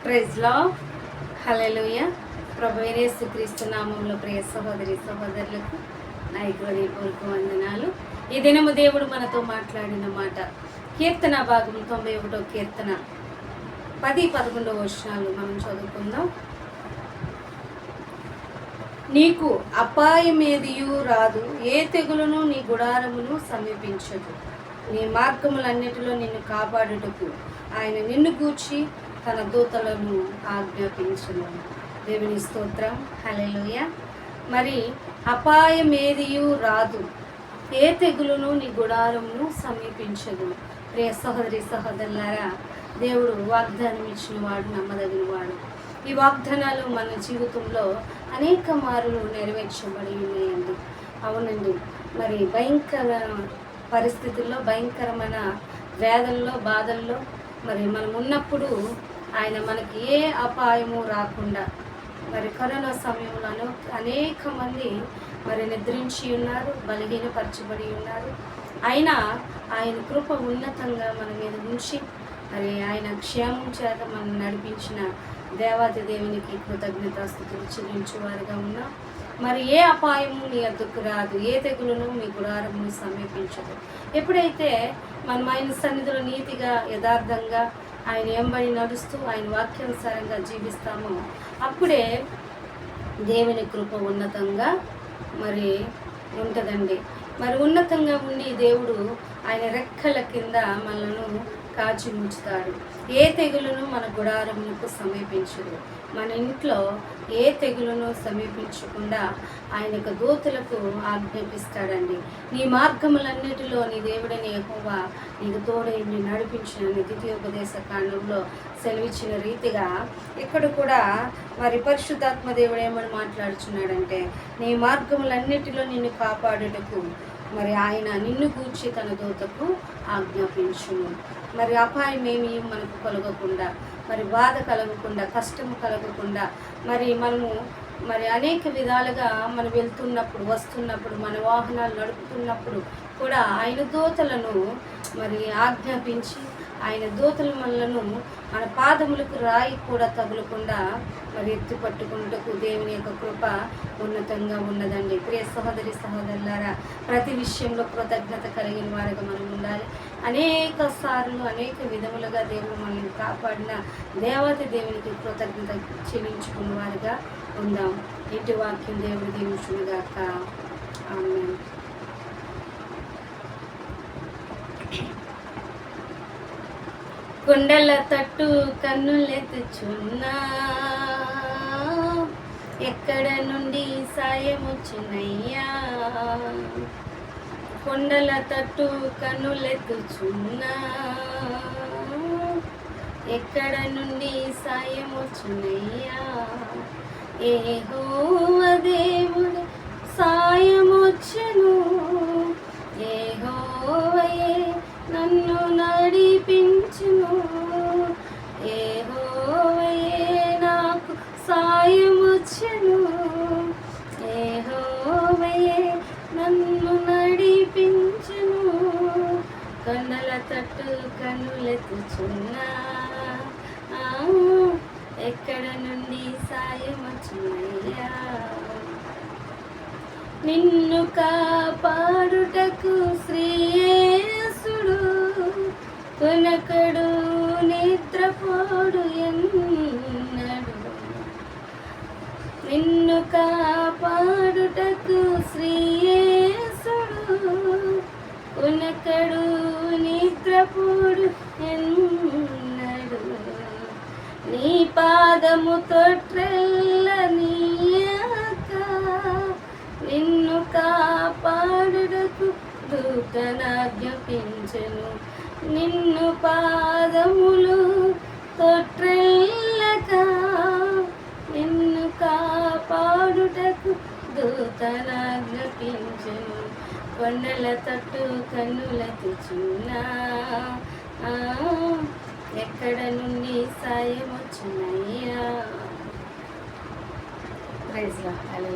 Praise lord. హల్లెలూయా. ప్రభువైన యేసుక్రీస్తు నామములో ప్రియ సహోదరి సహోదరులకు నా హృదయపూర్వక వందనాలు. ఈ దినము దేవుడు మనతో మాట్లాడిన మాట కీర్తన భాగం 91 కీర్తన 10-11 వచనాలు మనం చదువుకుందాం. నీకు అపాయమేదియు రాదు, ఏ తెగులును నీ గుడారమును సమీపించదు. నీ మార్గములన్నిటిలో నిన్ను కాపాడుటకు ఆయన నిన్ను గూర్చి తన దూతలను ఆజ్ఞాపించును. దేవుని స్తోత్రం. హల్లెలూయా. మరి అపాయమేదియు రాదు, ఏ తెగులును నీ గుడారమును సమీపించదు. ప్రియ సహోదరి సహోదరులారా, దేవుడు వాగ్దానం ఇచ్చిన వాడు నమ్మదగిన వాడు. ఈ వాగ్దానాలు మన జీవితంలో అనేక మార్లు నెరవేర్చబడి ఉన్నాయండి. అవునండి. మరి భయంకర పరిస్థితుల్లో, భయంకరమైన వేదనలో, బాధల్లో మరి మనం ఉన్నప్పుడు ఆయన మనకి ఏ అపాయము రాకుండా, మరి కరోనా సమయంలో అనేక మంది మరి నిద్రించి ఉన్నారు, బలహీనపరచబడి ఉన్నారు. అయినా ఆయన కృప ఉన్నతంగా మన మీద ఉంచి మరి ఆయన క్షేమం చేత మనం నడిపించిన దేవాది దేవునికి కృతజ్ఞతాస్తుతులు చెల్లించేవారుగా ఉన్నాం. మరి ఏ అపాయము నీ అద్దకు రాదు, ఏ తెగులను మీ గుడారమును సమీపించదు. ఎప్పుడైతే మనం ఆయన సన్నిధిలో నీతిగా, యథార్థంగా ఆయన ఎంబడి నడుస్తూ ఆయన వాక్యానుసారంగా జీవిస్తామో అప్పుడే దేవుని కృప ఉన్నతంగా మరి ఉంటుందండి. మరి ఉన్నతంగా ఉండి దేవుడు ఆయన రెక్కల కింద మనలను కాచి ఉంచుతాడు. ఏ తెగులను మన గుడారములకు సమీపించదు. మన ఇంట్లో ఏ తెగులను సమీపించకుండా ఆయనకు దూతలకు ఆజ్ఞాపిస్తాడండి. నీ మార్గములన్నిటిలో నీ దేవుడైన యెహోవా నీకు తోడై నడిపించిన ద్వితీయోపదేశ కాండంలో సెలవిచ్చిన రీతిగా ఇక్కడ కూడా మరి పరిశుద్ధాత్మ దేవుడు ఏమని మాట్లాడుచున్నాడంటే, నీ మార్గములన్నిటిలో నిన్ను కాపాడుటకు మరి ఆయన నిన్ను గూర్చి తన దూతకు ఆజ్ఞాపించును. మరి అపాయం ఏమి మనకు కలగకుండా, మరి బాధ కలగకుండా, కష్టము కలగకుండా, మనము అనేక విధాలుగా మనం వెళ్తున్నప్పుడు, వస్తున్నప్పుడు, మన వాహనాలు నడుపుతున్నప్పుడు కూడా ఆయన దూతలను మరి ఆజ్ఞాపించి ఆయన దూతల మనలను మన పాదములకు రాయి కూడా తగులకుండా మరి ఎత్తి పట్టుకుంటకు దేవుని యొక్క కృప ఉన్నతంగా ఉన్నదండి. ప్రియ సహోదరి సహోదరులారా, ప్రతి విషయంలో కృతజ్ఞత కలిగిన వారిగా మనం ఉండాలి. అనేక సార్లు అనేక విధములుగా దేవుడు మనల్ని కాపాడిన దేవత దేవునికి కృతజ్ఞత చెల్లించుకున్న వారిగా ఉందాం. ఇటు వాక్యం దేవుడు దీవించునుగాక. ఆమేన్. కొండల తట్టు కన్నులెత్తుచున్నా, ఎక్కడ నుండి సాయం వచ్చునయ్యా. కొండల తట్టు కన్నులెత్తుచున్నా, ఎక్కడ నుండి సాయం వచ్చునయ్యా. యెహోవా దేవుడు సాయం వచ్చును, యెహోవాయే నన్ను నడిపించును, యెహోవాయే నాకు సాయం వచ్చును, యెహోవాయే నన్ను నడిపించును. కొండల తట్టు కన్నులెత్తుచున్నా, ఎక్కడ నుండి సాయం వచ్చునయ్యా. నిన్ను కాపాడుటకు శ్రీయేసుడు కొనకడు నిద్రపోడు ఎన్నడు. నిన్ను కాపాడుటకు శ్రీయేసుడు కొనకడు నిద్రపోడు ఎన్నడు. నీ పాదము తొట్రెల్ల నీయక నిన్ను కాపాడుటకు దూతనాజ్ఞాపించెను. నిన్ను పాదములు తొట్రెల్లక నిన్ను కాపాడుటకు దూతనాజ్ఞాపించెను. కొండల తట్టు కన్నులెత్తుచున్నా, ఎక్కడ నుండి సాయం వచ్చునయ్యా. Praise lord.